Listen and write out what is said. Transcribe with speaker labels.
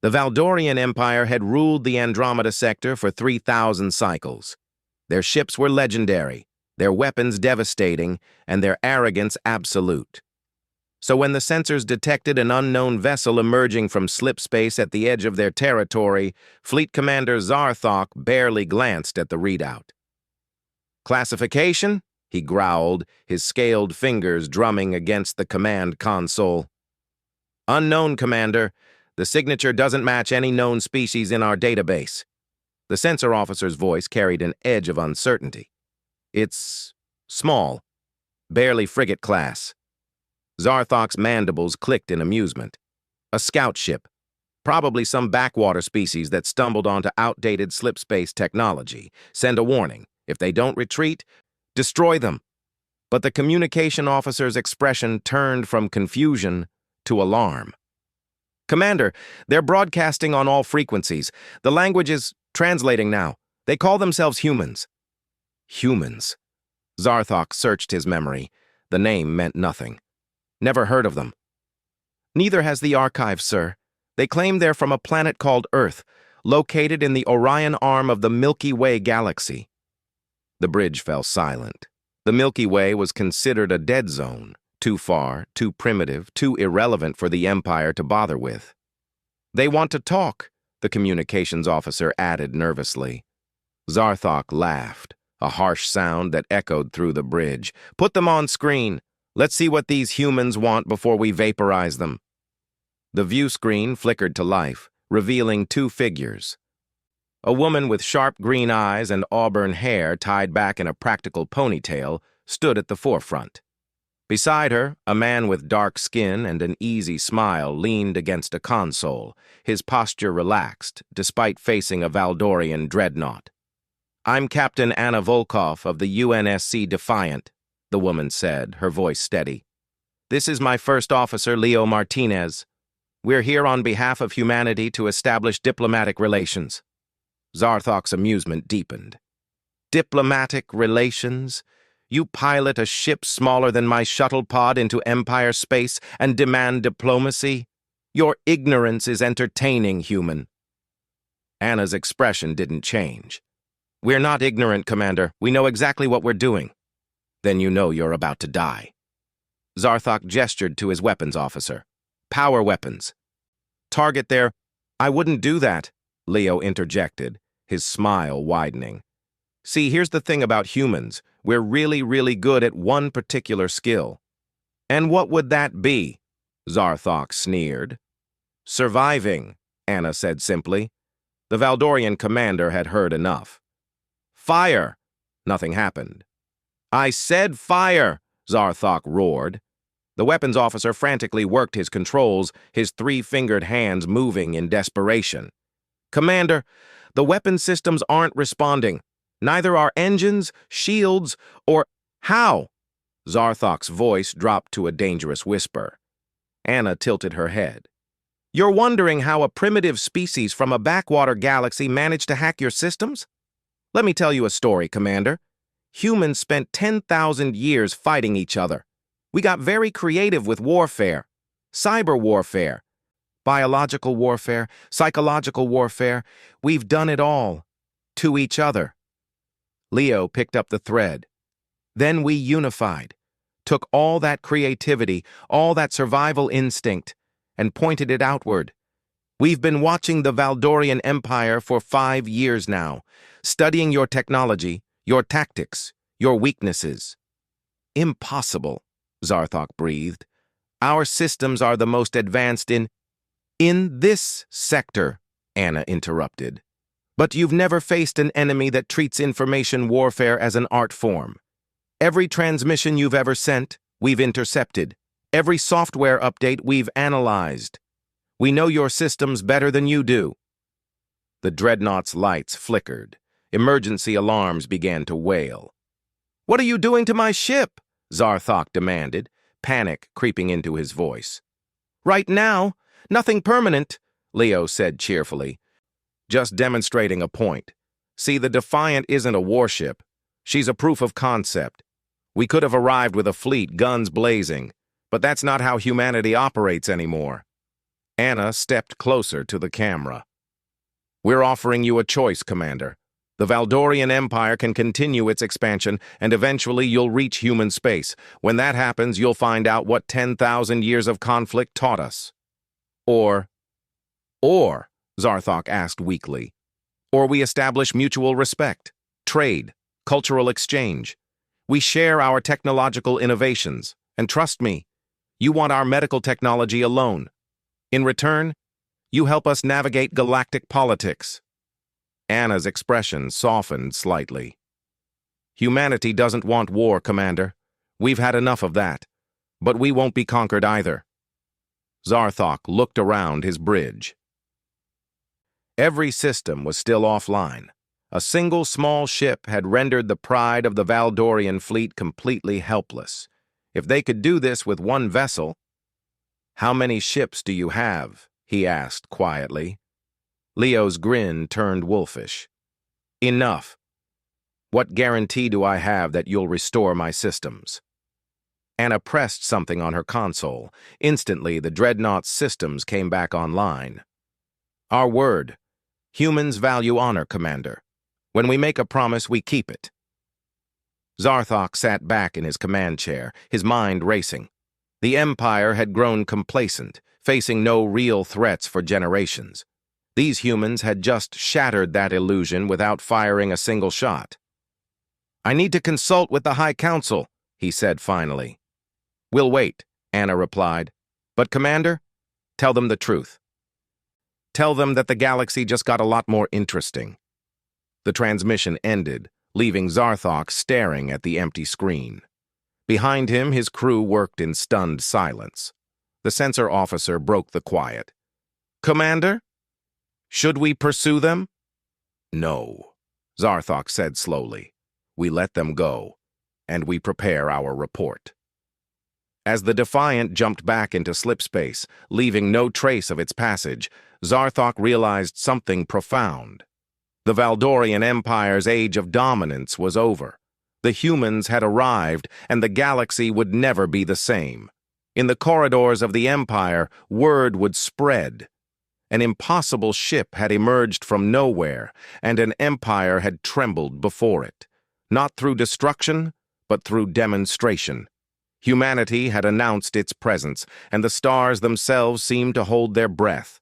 Speaker 1: The Valdorian Empire had ruled the Andromeda sector for 3,000 cycles. Their ships were legendary, their weapons devastating, and their arrogance absolute. So when the sensors detected an unknown vessel emerging from slipspace at the edge of their territory, Fleet Commander Zarthok barely glanced at the readout. "Classification?" he growled, his scaled fingers drumming against the command console. "Unknown, Commander. The signature doesn't match any known species in our database." The sensor officer's voice carried an edge of uncertainty. "It's small, barely frigate class." Zarthok's mandibles clicked in amusement. "A scout ship. Probably some backwater species that stumbled onto outdated slipspace technology. Send a warning. If they don't retreat, destroy them." But the communication officer's expression turned from confusion to alarm. "Commander, they're broadcasting on all frequencies. The language is translating now. They call themselves humans." Humans. Zarthok searched his memory. The name meant nothing. Never heard of them. "Neither has the archive, sir. They claim they're from a planet called Earth, located in the Orion arm of the Milky Way galaxy." The bridge fell silent. The Milky Way was considered a dead zone, too far, too primitive, too irrelevant for the Empire to bother with. "They want to talk," the communications officer added nervously. Zarthok laughed, a harsh sound that echoed through the bridge. "Put them on screen. Let's see what these humans want before we vaporize them." The view screen flickered to life, revealing two figures. A woman with sharp green eyes and auburn hair tied back in a practical ponytail stood at the forefront. Beside her, a man with dark skin and an easy smile leaned against a console, his posture relaxed, despite facing a Valdorian dreadnought. "I'm Captain Anna Volkov of the UNSC Defiant," the woman said, her voice steady. "This is my first officer, Leo Martinez. We're here on behalf of humanity to establish diplomatic relations." Zarthok's amusement deepened. "Diplomatic relations? You pilot a ship smaller than my shuttle pod into Empire space and demand diplomacy? Your ignorance is entertaining, human." Anna's expression didn't change. "We're not ignorant, Commander. We know exactly what we're doing." "Then you know you're about to die." Zarthok gestured to his weapons officer. "Power weapons." "Target their—" "I wouldn't do that," Leo interjected, his smile widening. "See, here's the thing about humans. We're really, really good at one particular skill." "And what would that be?" Zarthok sneered. "Surviving," Anna said simply. The Valdorian commander had heard enough. "Fire!" Nothing happened. "I said fire!" Zarthok roared. The weapons officer frantically worked his controls, his three-fingered hands moving in desperation. "Commander, the weapon systems aren't responding. Neither are engines, shields, or—" "How?" Zarthok's voice dropped to a dangerous whisper. Anna tilted her head. "You're wondering how a primitive species from a backwater galaxy managed to hack your systems? Let me tell you a story, Commander. Humans spent 10,000 years fighting each other. We got very creative with warfare. Cyber warfare. Biological warfare, psychological warfare. We've done it all. To each other." Leo picked up the thread. "Then we unified, took all that creativity, all that survival instinct, and pointed it outward. We've been watching the Valdorian Empire for 5 years now, studying your technology, your tactics, your weaknesses." "Impossible," Zarthok breathed. "Our systems are the most advanced in—" "In this sector," Anna interrupted. "But you've never faced an enemy that treats information warfare as an art form. Every transmission you've ever sent, we've intercepted. Every software update we've analyzed. We know your systems better than you do." The dreadnought's lights flickered. Emergency alarms began to wail. "What are you doing to my ship?" Zarthok demanded, panic creeping into his voice. "Right now, nothing permanent," Leo said cheerfully. "Just demonstrating a point. See, the Defiant isn't a warship. She's a proof of concept. We could have arrived with a fleet, guns blazing, but that's not how humanity operates anymore." Anna stepped closer to the camera. We're offering you a choice, Commander. The Valdorian Empire can continue its expansion, and eventually you'll reach human space. When that happens, you'll find out what 10,000 years of conflict taught us. Or, Zarthok asked weakly, or we establish mutual respect, trade, cultural exchange. We share our technological innovations, and trust me, you want our medical technology alone. In return, you help us navigate galactic politics. Anna's expression softened slightly. Humanity doesn't want war, Commander. We've had enough of that. But we won't be conquered either. Zarthok looked around his bridge. Every system was still offline. A single small ship had rendered the pride of the Valdorian fleet completely helpless. If they could do this with one vessel— "How many ships do you have?" he asked quietly. Leo's grin turned wolfish. "Enough. What guarantee do I have that you'll restore my systems?" Anna pressed something on her console. Instantly, the Dreadnought's systems came back online. "Our word. Humans value honor, Commander. When we make a promise, we keep it." Zarthok sat back in his command chair, his mind racing. The Empire had grown complacent, facing no real threats for generations. These humans had just shattered that illusion without firing a single shot. "I need to consult with the High Council," he said finally. "We'll wait," Anna replied. "But, Commander, tell them the truth. Tell them that the galaxy just got a lot more interesting." The transmission ended, leaving Zarthok staring at the empty screen. Behind him, his crew worked in stunned silence. The sensor officer broke the quiet. "Commander? Should we pursue them?" "No," Zarthok said slowly. "We let them go, and we prepare our report." As the Defiant jumped back into slipspace, leaving no trace of its passage, Zarthok realized something profound. The Valdorian Empire's age of dominance was over. The humans had arrived, and the galaxy would never be the same. In the corridors of the Empire, word would spread. An impossible ship had emerged from nowhere, and an empire had trembled before it. Not through destruction, but through demonstration. Humanity had announced its presence, and the stars themselves seemed to hold their breath.